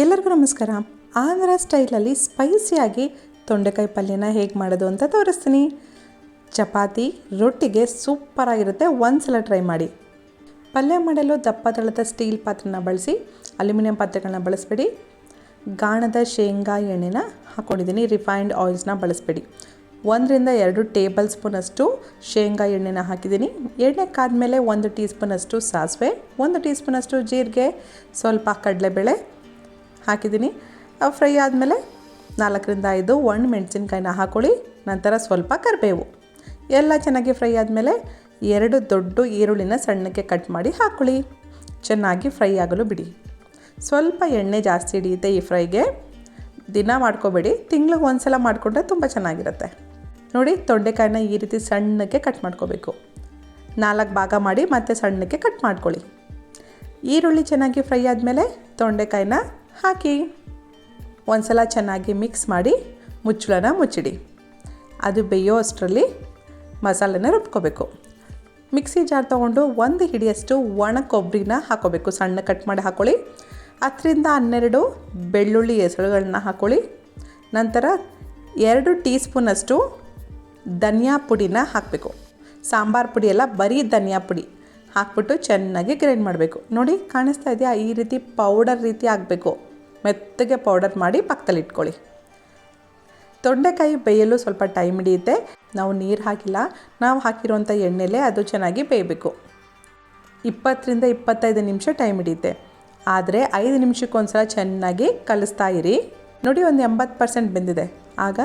ಎಲ್ಲರಿಗೂ ನಮಸ್ಕಾರ. ಆಂಧ್ರ ಸ್ಟೈಲಲ್ಲಿ ಸ್ಪೈಸಿಯಾಗಿ ತೊಂಡೆಕಾಯಿ ಪಲ್ಯನ ಹೇಗೆ ಮಾಡೋದು ಅಂತ ತೋರಿಸ್ತೀನಿ. ಚಪಾತಿ ರೊಟ್ಟಿಗೆ ಸೂಪರಾಗಿರುತ್ತೆ, ಒಂದ್ಸಲ ಟ್ರೈ ಮಾಡಿ. ಪಲ್ಯ ಮಾಡಲು ದಪ್ಪ ತಳದ ಸ್ಟೀಲ್ ಪಾತ್ರೆನ ಬಳಸಿ, ಅಲ್ಯೂಮಿನಿಯಂ ಪಾತ್ರೆಗಳನ್ನ ಬಳಸಬೇಡಿ. ಗಾಣದ ಶೇಂಗಾ ಎಣ್ಣೆನ ಹಾಕ್ಕೊಂಡಿದ್ದೀನಿ, ರಿಫೈನ್ಡ್ ಆಯಿಲ್ಸ್ನ ಬಳಸಬೇಡಿ. 1-2 ಟೇಬಲ್ ಸ್ಪೂನಷ್ಟು ಶೇಂಗಾ ಎಣ್ಣೆನ ಹಾಕಿದ್ದೀನಿ. ಎಣ್ಣೆ ಕಾದ್ಮೇಲೆ 1 ಟೀ ಸ್ಪೂನಷ್ಟು ಸಾಸಿವೆ, 1 ಟೀ ಸ್ಪೂನಷ್ಟು ಜೀರಿಗೆ, ಸ್ವಲ್ಪ ಕಡಲೆಬೇಳೆ ಹಾಕಿದ್ದೀನಿ. ಫ್ರೈ ಆದಮೇಲೆ 4-5 ಒಣಮೆಣಸಿನ್ಕಾಯಿನ ಹಾಕ್ಕೊಳ್ಳಿ. ನಂತರ ಸ್ವಲ್ಪ ಕರಿಬೇವು. ಎಲ್ಲ ಚೆನ್ನಾಗಿ ಫ್ರೈ ಆದಮೇಲೆ 2 ದೊಡ್ಡ ಈರುಳ್ಳಿನ ಸಣ್ಣಕ್ಕೆ ಕಟ್ ಮಾಡಿ ಹಾಕ್ಕೊಳ್ಳಿ. ಚೆನ್ನಾಗಿ ಫ್ರೈ ಆಗಲು ಬಿಡಿ. ಸ್ವಲ್ಪ ಎಣ್ಣೆ ಜಾಸ್ತಿ ಹಿಡಿಯುತ್ತೆ ಈ ಫ್ರೈಗೆ. ದಿನ ಮಾಡ್ಕೋಬೇಡಿ, ತಿಂಗ್ಳಿಗೆ ಒಂದ್ಸಲ ಮಾಡಿಕೊಂಡ್ರೆ ತುಂಬ ಚೆನ್ನಾಗಿರುತ್ತೆ. ನೋಡಿ, ತೊಂಡೆಕಾಯಿನ ಈ ರೀತಿ ಸಣ್ಣಕ್ಕೆ ಕಟ್ ಮಾಡ್ಕೋಬೇಕು. 4 ಭಾಗ ಮಾಡಿ ಮತ್ತೆ ಸಣ್ಣಕ್ಕೆ ಕಟ್ ಮಾಡ್ಕೊಳ್ಳಿ. ಈರುಳ್ಳಿ ಚೆನ್ನಾಗಿ ಫ್ರೈ ಆದಮೇಲೆ ತೊಂಡೆಕಾಯಿನ ಹಾಕಿ ಒಂದ್ಸಲ ಚೆನ್ನಾಗಿ ಮಿಕ್ಸ್ ಮಾಡಿ ಮುಚ್ಚಳನ ಮುಚ್ಚಿಡಿ. ಅದು ಬೇಯೋ ಅಷ್ಟರಲ್ಲಿ ಮಸಾಲೆನ ರುಬ್ಕೋಬೇಕು. ಮಿಕ್ಸಿ ಜಾರ್ ತೊಗೊಂಡು 1 ಹಿಡಿಯಷ್ಟು ಒಣ ಕೊಬ್ಬರಿನ ಹಾಕೋಬೇಕು. ಸಣ್ಣ ಕಟ್ ಮಾಡಿ ಹಾಕ್ಕೊಳ್ಳಿ. 10-12 ಬೆಳ್ಳುಳ್ಳಿ ಎಸಳುಗಳನ್ನ ಹಾಕ್ಕೊಳ್ಳಿ. ನಂತರ 2 ಟೀ ಸ್ಪೂನಷ್ಟು ಧನಿಯಾ ಪುಡಿನ ಹಾಕಬೇಕು. ಸಾಂಬಾರು ಪುಡಿ ಎಲ್ಲ, ಬರೀ ಧನಿಯಾ ಪುಡಿ ಹಾಕ್ಬಿಟ್ಟು ಚೆನ್ನಾಗಿ ಗ್ರೈಂಡ್ ಮಾಡಬೇಕು. ನೋಡಿ, ಕಾಣಿಸ್ತಾ ಇದೆಯಾ? ಈ ರೀತಿ ಪೌಡರ್ ರೀತಿ ಆಗಬೇಕು. ಮೆತ್ತಗೆ ಪೌಡರ್ ಮಾಡಿ ಪಕ್ಕದಲ್ಲಿ ಇಟ್ಕೊಳ್ಳಿ. ತೊಂಡೆಕಾಯಿ ಬೇಯಲು ಸ್ವಲ್ಪ ಟೈಮ್ ಹಿಡಿಯುತ್ತೆ. ನಾವು ನೀರು ಹಾಕಿಲ್ಲ, ನಾವು ಹಾಕಿರುವಂಥ ಎಣ್ಣೆಲೇ ಅದು ಚೆನ್ನಾಗಿ ಬೇಯಬೇಕು. 20-25 ನಿಮಿಷ ಟೈಮ್ ಹಿಡಿಯುತ್ತೆ. ಆದರೆ 5 ನಿಮಿಷಕ್ಕೊಂದ್ಸಲ ಚೆನ್ನಾಗಿ ಕಲಿಸ್ತಾ ಇರಿ. ನೋಡಿ, ಒಂದು 80% ಬೆಂದಿದೆ. ಆಗ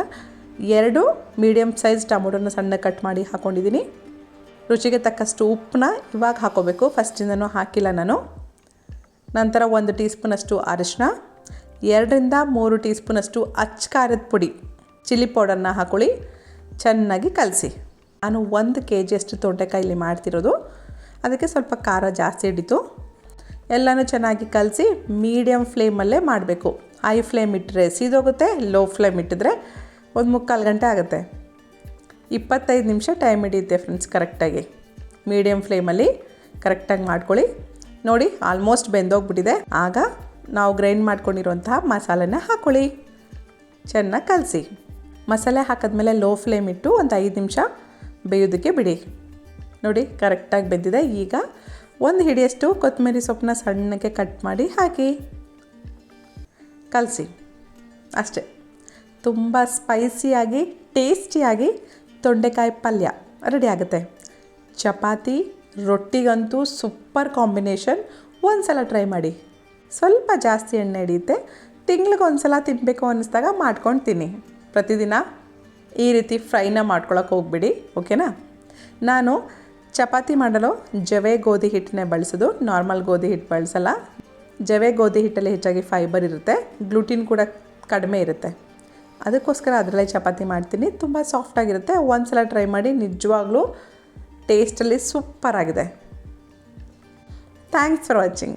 2 ಮೀಡಿಯಮ್ ಸೈಜ್ ಟೊಮೊಟೊನ ಸಣ್ಣ ಕಟ್ ಮಾಡಿ ಹಾಕ್ಕೊಂಡಿದ್ದೀನಿ. ರುಚಿಗೆ ತಕ್ಕಷ್ಟು ಉಪ್ಪನ್ನ ಇವಾಗ ಹಾಕೋಬೇಕು, ಫಸ್ಟಿಂದನೂ ಹಾಕಿಲ್ಲ ನಾನು. ನಂತರ 1 ಟೀ ಸ್ಪೂನಷ್ಟು ಅರಿಶಿನ, 2-3 ಟೀ ಸ್ಪೂನಷ್ಟು ಅಚ್ಚ ಖಾರದ ಪುಡಿ, ಚಿಲ್ಲಿ ಪೌಡರ್ನ ಹಾಕ್ಕೊಳ್ಳಿ. ಚೆನ್ನಾಗಿ ಕಲಸಿ. ನಾನು 1 kg ತೊಂಡೆಕಾಯಲ್ಲಿ ಮಾಡ್ತಿರೋದು, ಅದಕ್ಕೆ ಸ್ವಲ್ಪ ಖಾರ ಜಾಸ್ತಿ ಹಿಡಿತು. ಎಲ್ಲನೂ ಚೆನ್ನಾಗಿ ಕಲಸಿ ಮೀಡಿಯಮ್ ಫ್ಲೇಮಲ್ಲೇ ಮಾಡಬೇಕು. ಹೈ ಫ್ಲೇಮ್ ಇಟ್ಟರೆ ಸೀದೋಗುತ್ತೆ, ಲೋ ಫ್ಲೇಮ್ ಇಟ್ಟಿದ್ರೆ 1-3/4 ಗಂಟೆ ಆಗುತ್ತೆ. 25 ನಿಮಿಷ ಟೈಮ್ ಹಿಡಿಯುತ್ತೆ ಫ್ರೆಂಡ್ಸ್ ಕರೆಕ್ಟಾಗಿ. ಮೀಡಿಯಮ್ ಫ್ಲೇಮಲ್ಲಿ ಕರೆಕ್ಟಾಗಿ ಮಾಡ್ಕೊಳ್ಳಿ. ನೋಡಿ, ಆಲ್ಮೋಸ್ಟ್ ಬೆಂದೋಗ್ಬಿಟ್ಟಿದೆ. ಆಗ ನಾವು ಗ್ರೈಂಡ್ ಮಾಡ್ಕೊಂಡಿರುವಂತಹ ಮಸಾಲೆನ ಹಾಕ್ಕೊಳ್ಳಿ. ಚೆನ್ನಾಗಿ ಕಲಸಿ. ಮಸಾಲೆ ಹಾಕಿದ್ಮೇಲೆ ಲೋ ಫ್ಲೇಮ್ ಇಟ್ಟು ಒಂದು 5 ನಿಮಿಷ ಬೇಯೋದಕ್ಕೆ ಬಿಡಿ. ನೋಡಿ, ಕರೆಕ್ಟಾಗಿ ಬೆಂದಿದೆ. ಈಗ 1 ಹಿಡಿಯಷ್ಟು ಕೊತ್ತಂಬರಿ ಸೊಪ್ಪನ್ನ ಸಣ್ಣಕ್ಕೆ ಕಟ್ ಮಾಡಿ ಹಾಕಿ ಕಲಸಿ. ಅಷ್ಟೇ, ತುಂಬ ಸ್ಪೈಸಿಯಾಗಿ ಟೇಸ್ಟಿಯಾಗಿ ತೊಂಡೆಕಾಯಿ ಪಲ್ಯ ರೆಡಿ ಆಗುತ್ತೆ. ಚಪಾತಿ ರೊಟ್ಟಿಗಂತೂ ಸೂಪರ್ ಕಾಂಬಿನೇಷನ್. ಒಂದ್ಸಲ ಟ್ರೈ ಮಾಡಿ. ಸ್ವಲ್ಪ ಜಾಸ್ತಿ ಎಣ್ಣೆ ಹಿಡಿಯುತ್ತೆ. ತಿಂಗ್ಳಿಗೆ ಒಂದ್ಸಲ ತಿನ್ನಬೇಕು ಅನ್ನಿಸ್ದಾಗ ಮಾಡ್ಕೊಂಡು ತಿನ್ನಿ. ಪ್ರತಿದಿನ ಈ ರೀತಿ ಫ್ರೈನ ಮಾಡ್ಕೊಳಕ್ಕೆ ಹೋಗ್ಬಿಡಿ, ಓಕೆನಾ? ನಾನು ಚಪಾತಿ ಮಾಡಲು ಜವೆ ಗೋಧಿ ಹಿಟ್ಟನ್ನೇ ಬಳಸೋದು, ನಾರ್ಮಲ್ ಗೋಧಿ ಹಿಟ್ಟು ಬಳಸಲ್ಲ. ಜವೆ ಗೋಧಿ ಹಿಟ್ಟಲ್ಲಿ ಹೆಚ್ಚಾಗಿ ಫೈಬರ್ ಇರುತ್ತೆ, ಗ್ಲೂಟಿನ್ ಕೂಡ ಕಡಿಮೆ ಇರುತ್ತೆ. ಅದಕ್ಕೋಸ್ಕರ ಅದರಲ್ಲೇ ಚಪಾತಿ ಮಾಡ್ತೀನಿ. ತುಂಬ ಸಾಫ್ಟಾಗಿರುತ್ತೆ. ಒಂದ್ಸಲ ಟ್ರೈ ಮಾಡಿ, ನಿಜವಾಗ್ಲೂ ಟೇಸ್ಟಲ್ಲಿ ಸೂಪರಾಗಿದೆ. Thanks for watching.